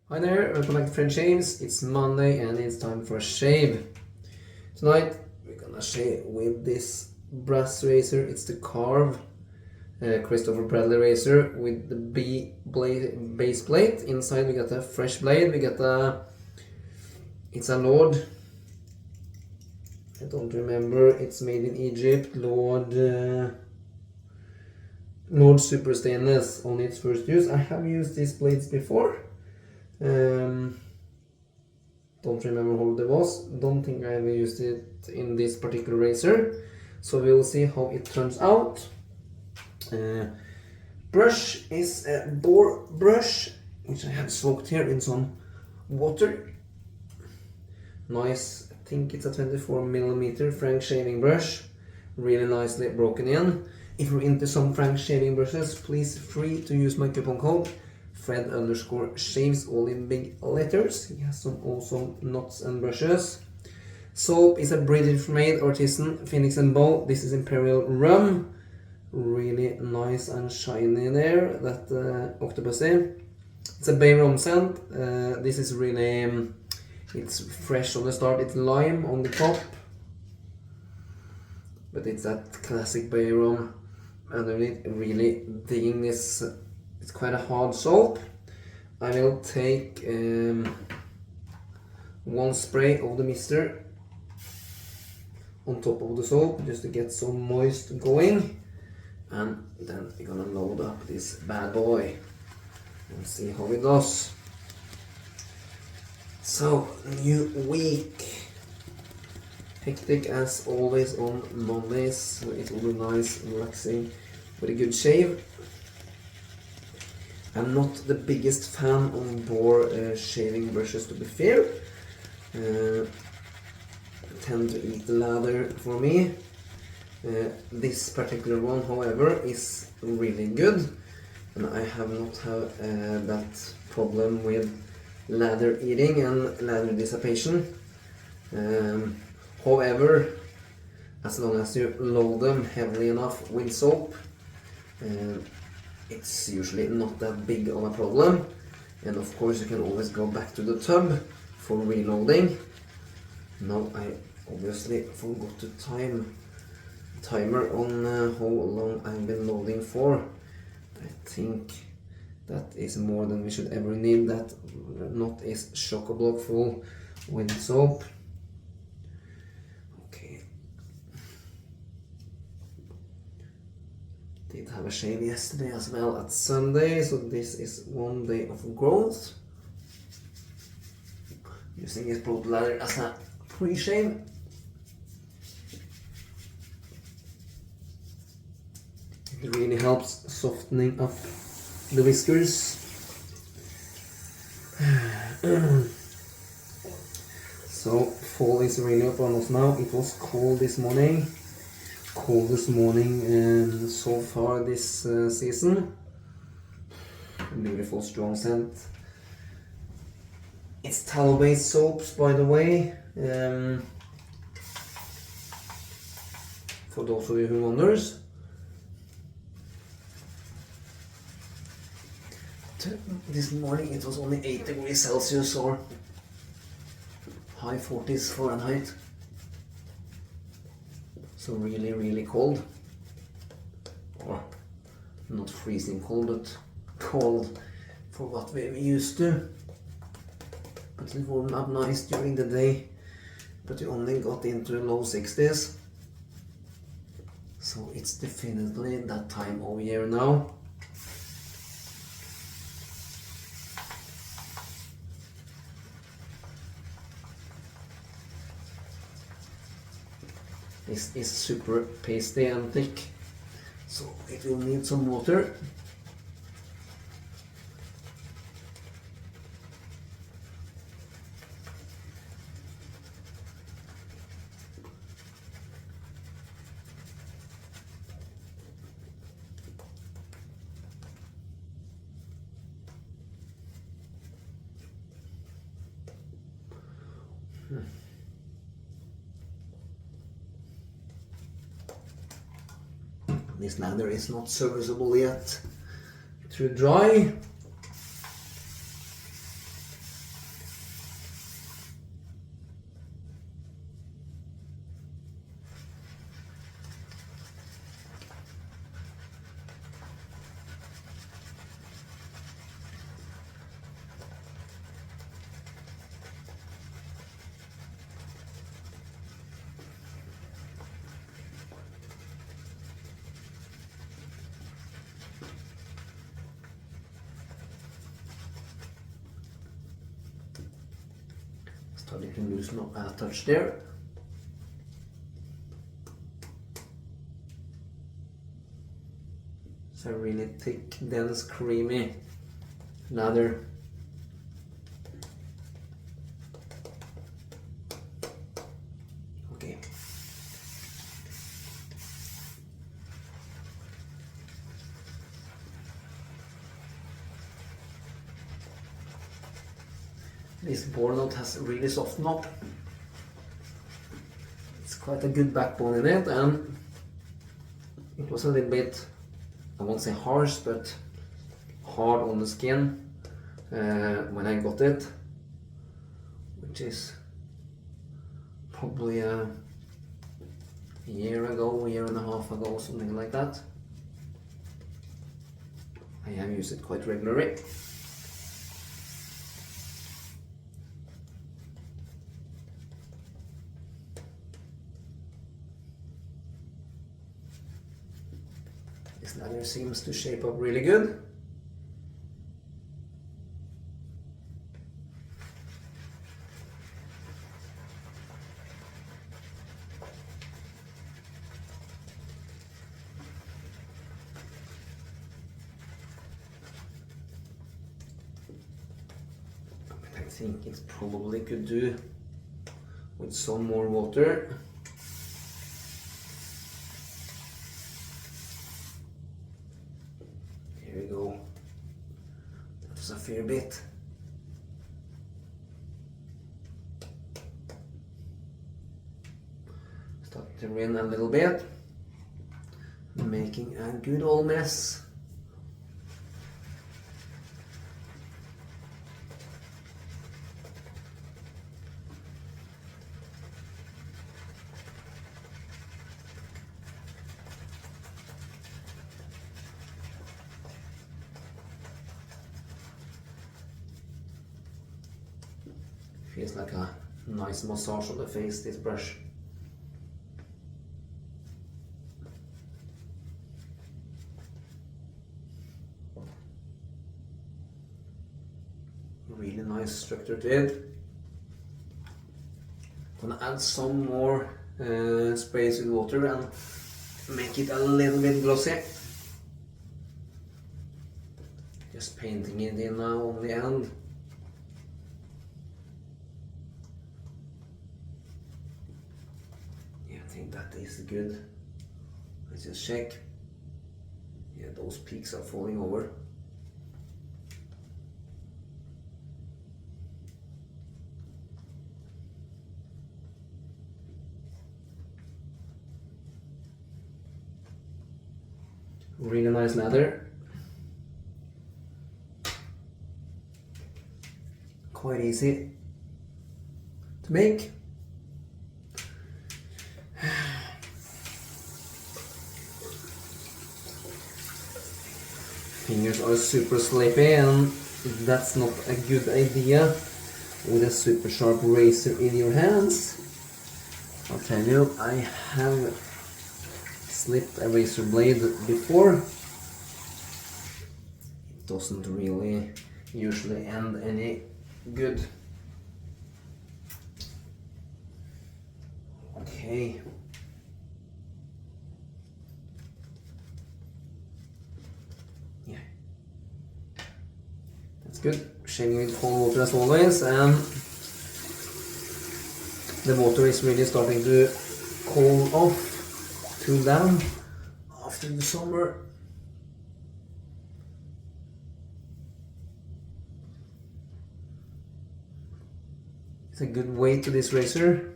Hi there, welcome back to French Shaves. It's Monday and it's time for a shave. Tonight we're gonna shave with this brass razor. It's the Karve Christopher Bradley razor with the base plate. Inside we got a fresh blade. It's a Lord. I don't remember. It's made in Egypt. Lord Super Stainless on its first use. I have used these blades before. Don't remember how it was. Don't think I ever used it in this particular razor. So we will see how it turns out. Brush is a boar brush, which I have soaked here in some water. Nice, I think it's a 24mm Frank shaving brush. Really nicely broken in. If you're into some Frank shaving brushes, please free to use my coupon code Fred_shaves, all in big letters. He has some awesome knots and brushes. Soap is a British made artisan Phoenix and Beau. This is Imperial rum. Really nice and shiny there, that octopusy. It's a bay rum scent. This is really, it's fresh on the start. It's lime on the top, but it's that classic bay rum underneath. Really digging this. It's quite a hard soap. I will take one spray of the mister on top of the soap just to get some moist going, and then we're gonna load up this bad boy and see how it does. So, new week. Hectic as always on Mondays, so it will be nice, relaxing, with a good shave. I'm not the biggest fan of boar shaving brushes, to be fair. Tend to eat the lather for me. This particular one, however, is really good, and I have not had that problem with lather eating and lather dissipation. However, as long as you load them heavily enough with soap, it's usually not that big of a problem. And of course you can always go back to the tub for reloading. Now I obviously forgot to timer on how long I've been loading for. I think that is more than we should ever need. That knot is chock-a-block full with soap. Did have a shave yesterday as well at Sunday, so this is one day of growth. Using this product ladder as a pre-shave. It really helps softening up the whiskers. So fall is really upon us now. It was cold this morning. Coldest morning so far this season. Beautiful strong scent. It's tallow-based soaps, by the way, for those of you who wonders. This morning it was only 8 degrees Celsius or high 40s Fahrenheit. So really cold, or not freezing cold, but cold for what we're used to. But it warmed up nice during the day, but we only got into low 60s. So it's definitely that time of year now. This is super pasty and thick, so it will need some water. This lather is not serviceable yet. Too dry. So you can lose no touch there. It's a really thick, dense, creamy lather. Okay. This boar knot has really softened up. It's quite a good backbone in it, and it was a little bit, I won't say harsh, but hard on the skin when I got it, which is probably a year ago, a year and a half ago, something like that. I have used it quite regularly. This leather seems to shape up really good. I think it probably could do with some more water. Here we go. That was a fair bit. Start to rin a little bit, making a good old mess. Feels like a nice massage on the face, this brush. Really nice structure to it. Gonna add some more sprays with water and make it a little bit glossy. Just painting it in now on the end. I think that is good. Let's just check. Yeah, those peaks are falling over. Really nice leather. Quite easy to make. Fingers are super sleepy, and that's not a good idea with a super sharp razor in your hands. I'll tell you, I have slipped a razor blade before. It doesn't really usually end any good. Okay. Yeah. That's good. Shaving with cold water as always, and the water is really starting to cool off, cool down after the summer. It's a good weight to this razor.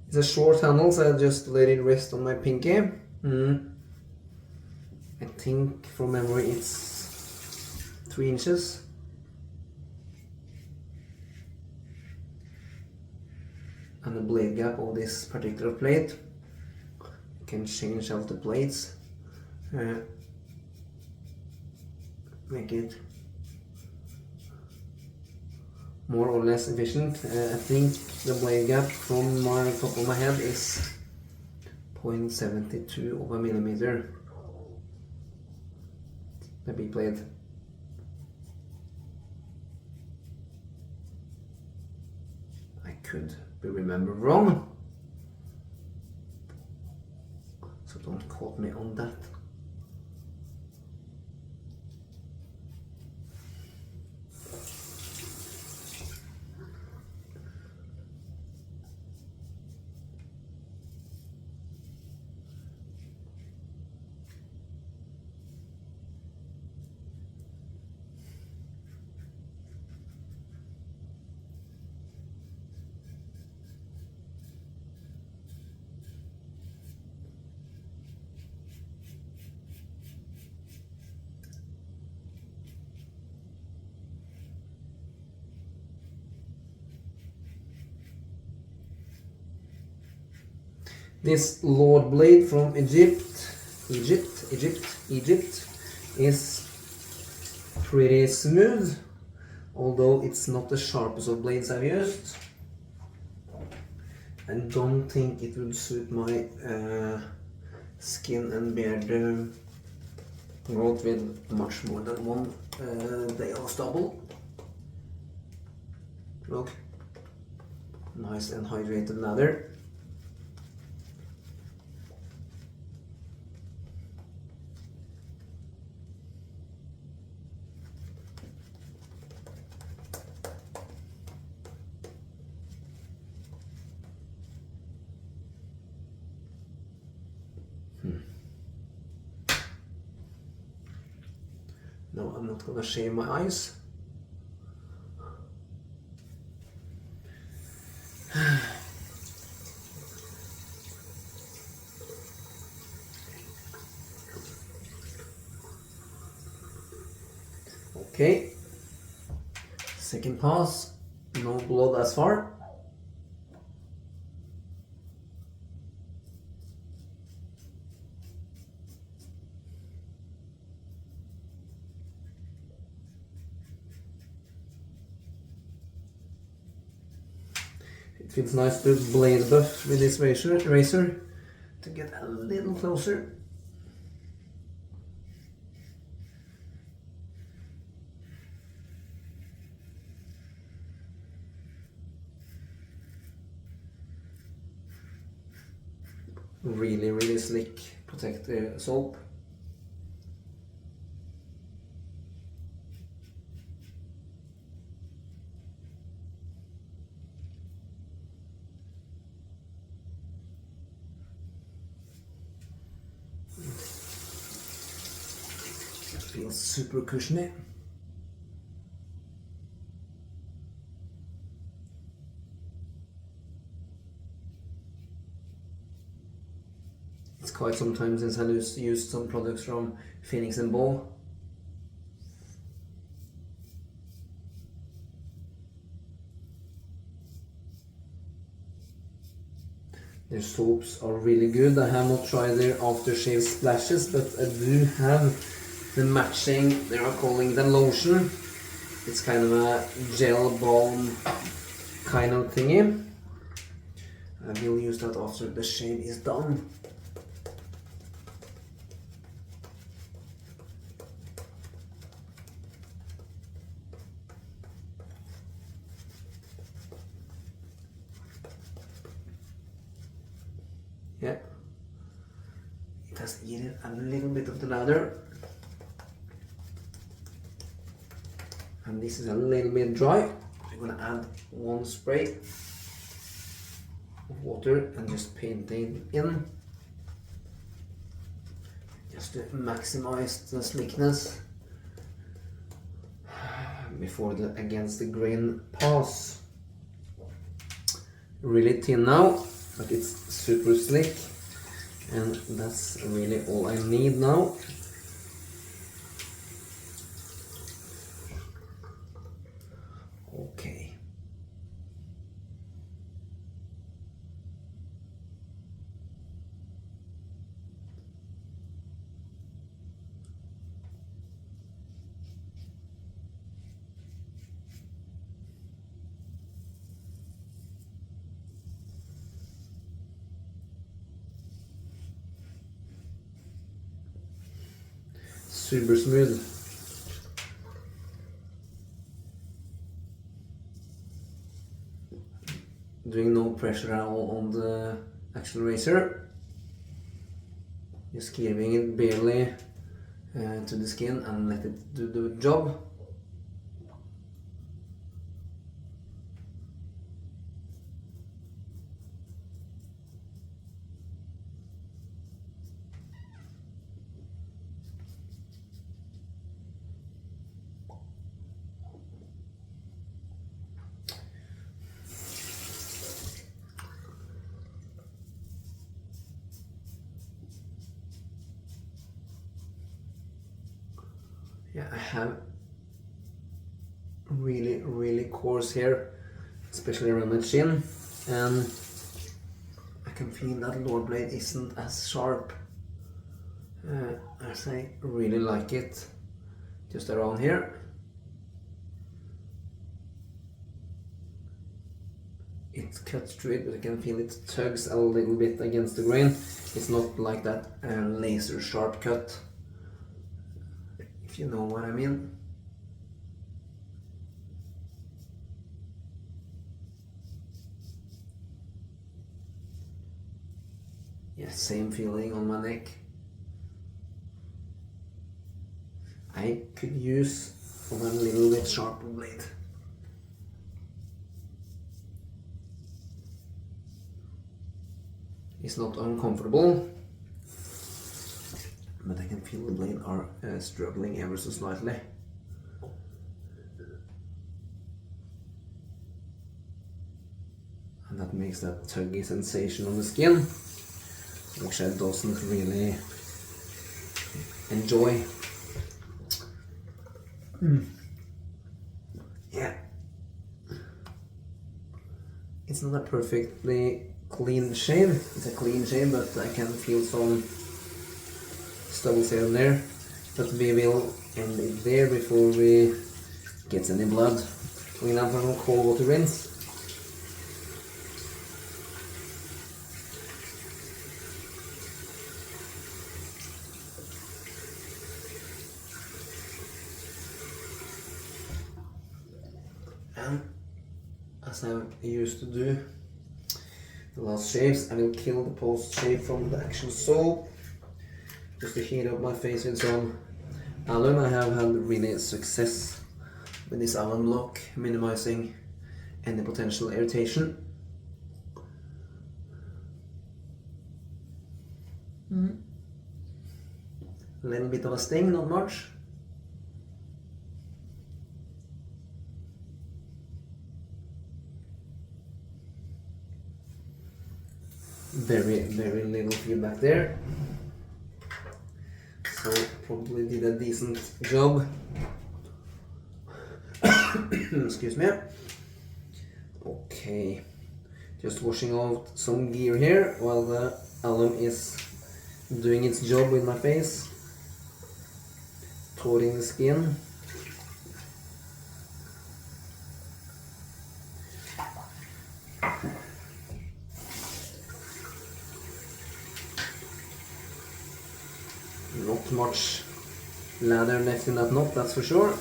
It's a short handle, so I just let it rest on my pinky. I think from memory it's 3 inches. And the blade gap of this particular plate. You can change out the plates. Make it more or less efficient. I think the blade gap from my top of my head is 0.72 of a millimeter. The B plate. could be remembered wrong, so don't quote me on that. This Lord blade from Egypt is pretty smooth, although it's not the sharpest of blades I've used. I don't think it would suit my skin and beard growth with much more than one day of stubble. Look, nice and hydrated leather. No, I'm not gonna shave my eyes. Okay, second pass, no blood as far. It feels nice to blade buff with this razor to get a little closer. Really slick protective soap. It feels super cushiony. It's quite some time since I used some products from Phoenix and Beau. Their soaps are really good. I have not tried their aftershave splashes, but I do have the matching, they are calling it a lotion. It's kind of a gel balm kind of thingy. I will use that after the shave is done. Yeah, it has eaten a little bit of the leather, and this is a little bit dry. I'm gonna add one spray of water and just paint it in, just to maximize the slickness before the against the grain pass. Really thin now, but it's super slick, and that's really all I need now. Okay. Super smooth. doing no pressure at all on the actual razor. Just giving it barely to the skin and let it do the job. Yeah, I have really coarse hair, especially around my chin, and I can feel that lower blade isn't as sharp as I really like it, just around here. It cuts through it, but I can feel it tugs a little bit against the grain. It's not like that laser sharp cut, if you know what I mean. Yeah, same feeling on my neck. I could use a little bit sharper blade. It's not uncomfortable, but I can feel the blade are struggling ever so slightly. And that makes that tuggy sensation on the skin, which I doesn't really enjoy. Yeah. It's not a perfectly clean shave. It's a clean shave, but I can feel some stubbles here and there. But we will end it there before we get any blood. Clean up some cold water rinse. And as I used to do the last shaves, I will kill the post shave from the actual soap, just to heat up my face with some alum. I have had really success with this alum lock, minimizing any potential irritation. A little bit of a sting, not much. Very little feedback there, so probably did a decent job. Excuse me. Okay, just washing out some gear here while the alum is doing its job with my face, coating the skin. Not much lather left in that knot, that's for sure.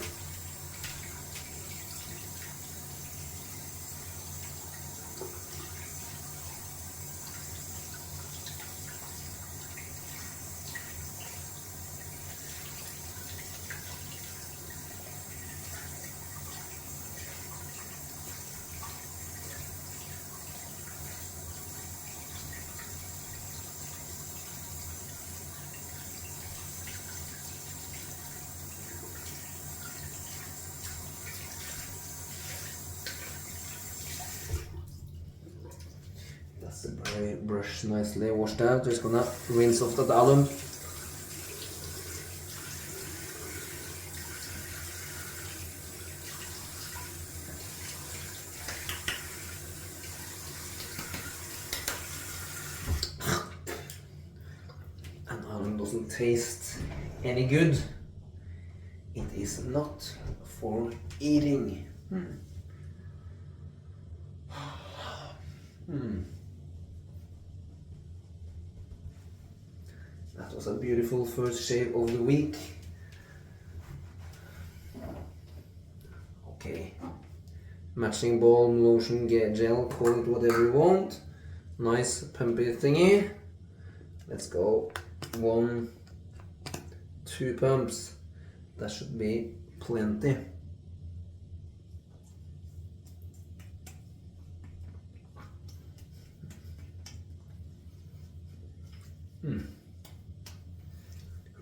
That's the brush nicely washed out. Just gonna rinse off that alum. And alum doesn't taste any good. It is not for eating. That was a beautiful first shave of the week. Okay, Matching balm, lotion, gel, call it whatever you want. Nice pumpy thingy. Let's go. 1, 2 pumps. That should be plenty.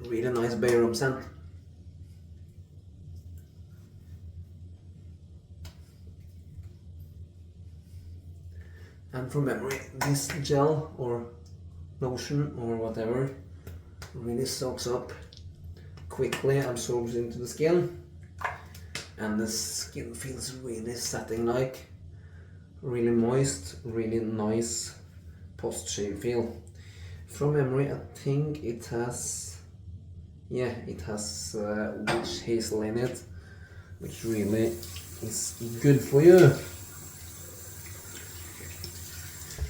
Really nice Beau scent. And from memory, this gel or lotion or whatever really soaks up quickly, absorbs into the skin, and the skin feels really satin-like, really moist, really nice post-shave feel. From memory, I think it has, yeah, it has witch hazel in it, which really is good for you.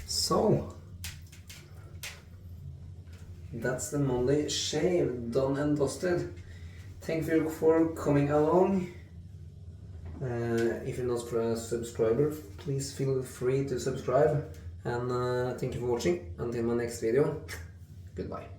So, that's the Monday shave done and dusted. Thank you for coming along. If you're not a subscriber, please feel free to subscribe. And thank you for watching. Until my next video, goodbye.